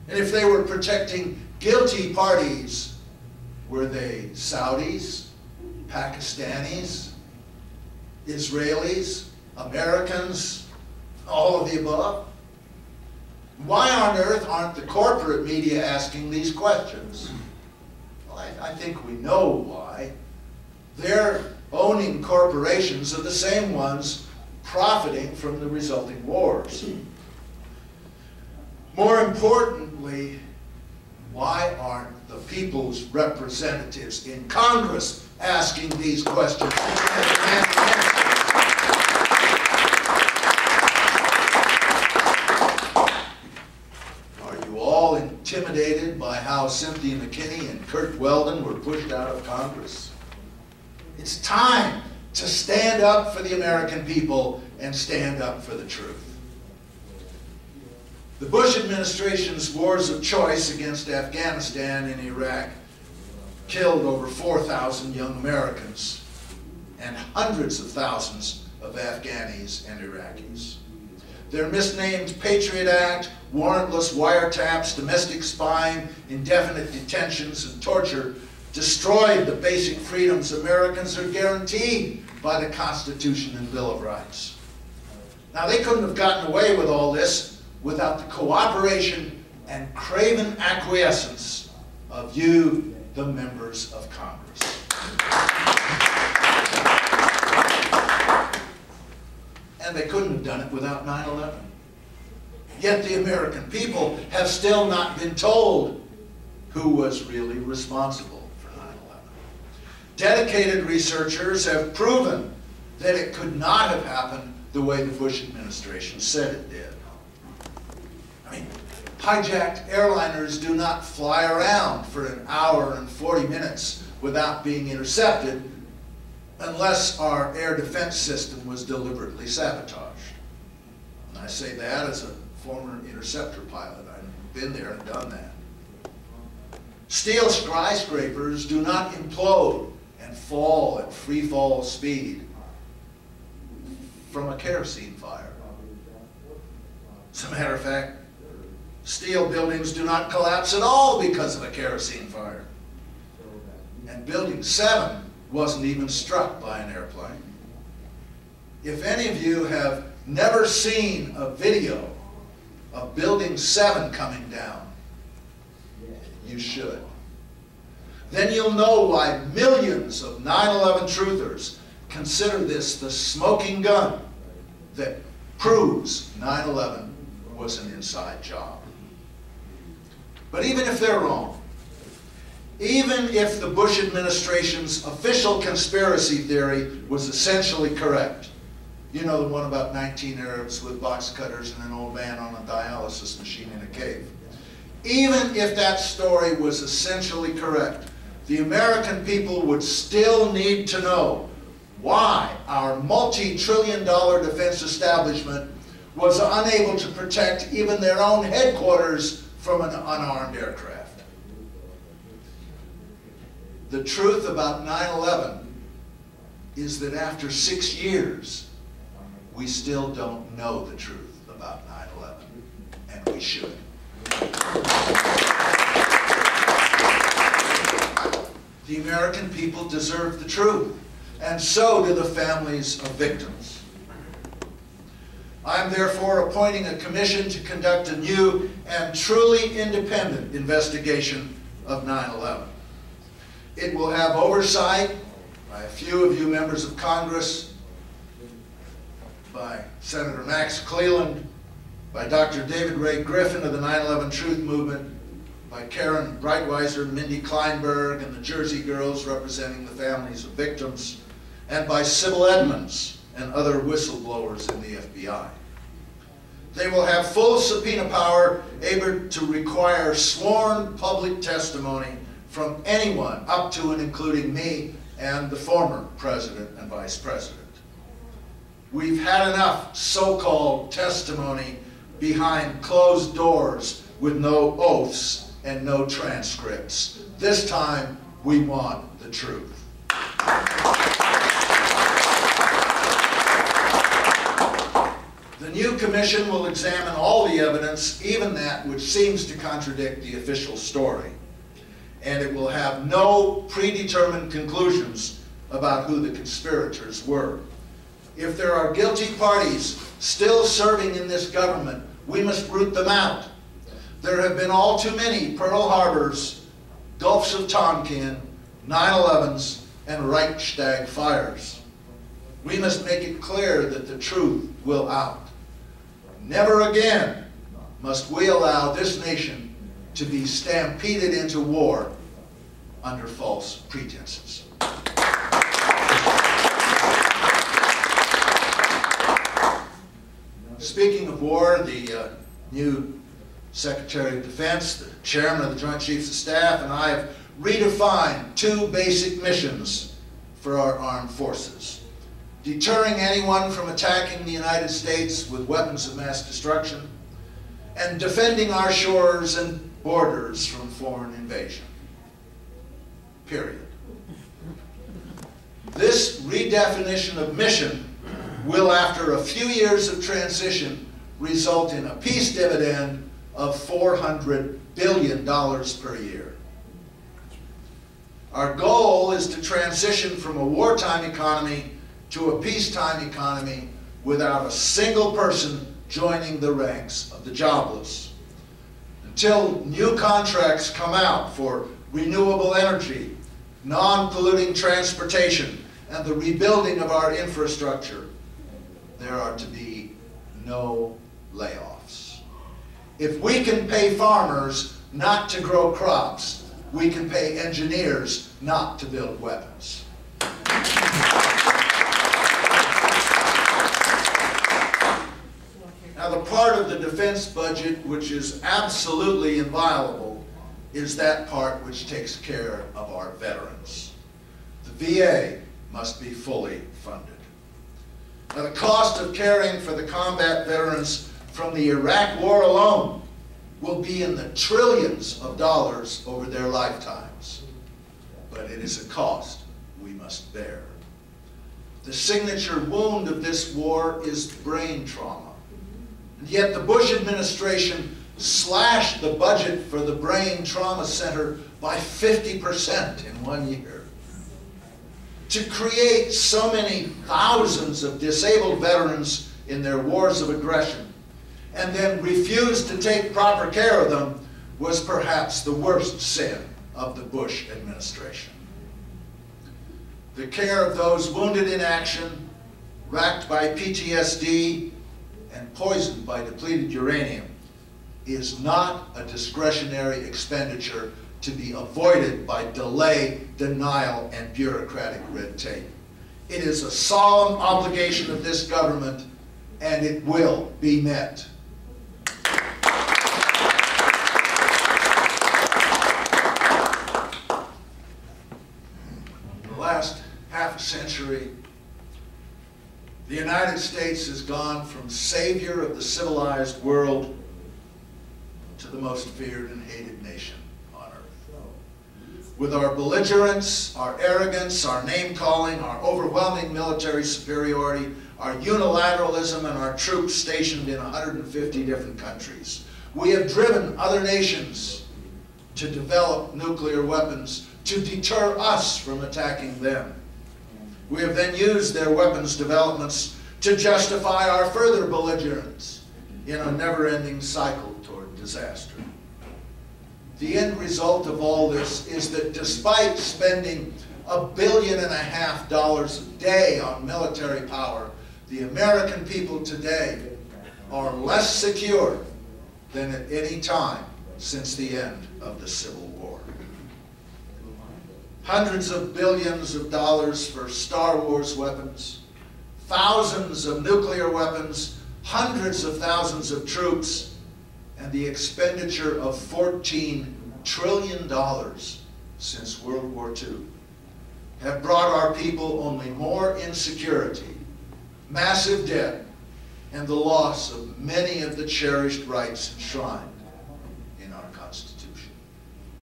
And if they were protecting guilty parties, were they Saudis, Pakistanis, Israelis, Americans, all of the above? Why on earth aren't the corporate media asking these questions? Well, I think we know why. Their owning corporations are the same ones profiting from the resulting wars. More importantly, why aren't the people's representatives in Congress asking these questions? Are you all intimidated by how Cynthia McKinney and Kurt Weldon were pushed out of Congress? It's time to stand up for the American people and stand up for the truth. The Bush administration's wars of choice against Afghanistan and Iraq killed over 4,000 young Americans and hundreds of thousands of Afghanis and Iraqis. Their misnamed Patriot Act, warrantless wiretaps, domestic spying, indefinite detentions, and torture destroyed the basic freedoms Americans are guaranteed by the Constitution and Bill of Rights. Now, they couldn't have gotten away with all this without the cooperation and craven acquiescence of you, the members of Congress. And they couldn't have done it without 9/11. Yet the American people have still not been told who was really responsible for 9/11. Dedicated researchers have proven that it could not have happened the way the Bush administration said it did. I mean, hijacked airliners do not fly around for an hour and 40 minutes without being intercepted unless our air defense system was deliberately sabotaged. And I say that as a former interceptor pilot. I've been there and done that. Steel skyscrapers do not implode and fall at free fall speed from a kerosene fire. As a matter of fact, steel buildings do not collapse at all because of a kerosene fire. And Building 7 wasn't even struck by an airplane. If any of you have never seen a video of Building 7 coming down, you should. Then you'll know why millions of 9/11 truthers consider this the smoking gun that proves 9/11 was an inside job. But even if they're wrong, even if the Bush administration's official conspiracy theory was essentially correct, you know, the one about 19 Arabs with box cutters and an old man on a dialysis machine in a cave. Even if that story was essentially correct, the American people would still need to know why our multi-trillion-dollar defense establishment was unable to protect even their own headquarters from an unarmed aircraft. The truth about 9/11 is that after 6 years, we still don't know the truth about 9/11, and we should. The American people deserve the truth, and so do the families of victims. I am therefore appointing a commission to conduct a new and truly independent investigation of 9/11. It will have oversight by a few of you members of Congress, by Senator Max Cleland, by Dr. David Ray Griffin of the 9/11 Truth Movement, by Karen Breitweiser, Mindy Kleinberg, and the Jersey Girls representing the families of victims, and by Sybil Edmonds and other whistleblowers in the FBI. They will have full subpoena power, able to require sworn public testimony from anyone up to and including me and the former president and vice president. We've had enough so-called testimony behind closed doors with no oaths and no transcripts. This time, we want the truth. The new commission will examine all the evidence, even that which seems to contradict the official story. And it will have no predetermined conclusions about who the conspirators were. If there are guilty parties still serving in this government, we must root them out. There have been all too many Pearl Harbors, Gulfs of Tonkin, 9/11s, and Reichstag fires. We must make it clear that the truth will out. Never again must we allow this nation to be stampeded into war under false pretenses. Speaking of war, the new Secretary of Defense, the Chairman of the Joint Chiefs of Staff, and I have redefined two basic missions for our armed forces: deterring anyone from attacking the United States with weapons of mass destruction, and defending our shores and borders from foreign invasion. Period. This redefinition of mission will, after a few years of transition, result in a peace dividend of $400 billion per year. Our goal is to transition from a wartime economy to a peacetime economy without a single person joining the ranks of the jobless. Until new contracts come out for renewable energy, non-polluting transportation, and the rebuilding of our infrastructure, there are to be no layoffs. If we can pay farmers not to grow crops, we can pay engineers not to build weapons. Now, the part of the defense budget which is absolutely inviolable is that part which takes care of our veterans. The VA must be fully funded. Now, the cost of caring for the combat veterans from the Iraq War alone will be in the trillions of dollars over their lifetimes. But it is a cost we must bear. The signature wound of this war is brain trauma. And yet the Bush administration slashed the budget for the Brain Trauma Center by 50% in 1 year. To create so many thousands of disabled veterans in their wars of aggression and then refuse to take proper care of them was perhaps the worst sin of the Bush administration. The care of those wounded in action, racked by PTSD, and poisoned by depleted uranium is not a discretionary expenditure to be avoided by delay, denial, and bureaucratic red tape. It is a solemn obligation of this government, and it will be met. In the last half a century, the United States has gone from savior of the civilized world to the most feared and hated nation on earth. With our belligerence, our arrogance, our name-calling, our overwhelming military superiority, our unilateralism, and our troops stationed in 150 different countries, we have driven other nations to develop nuclear weapons to deter us from attacking them. We have then used their weapons developments to justify our further belligerence in a never-ending cycle toward disaster. The end result of all this is that despite spending $1.5 billion a day on military power, the American people today are less secure than at any time since the end of the Civil War. Hundreds of billions of dollars for Star Wars weapons, thousands of nuclear weapons, hundreds of thousands of troops, and the expenditure of $14 trillion since World War II have brought our people only more insecurity, massive debt, and the loss of many of the cherished rights enshrined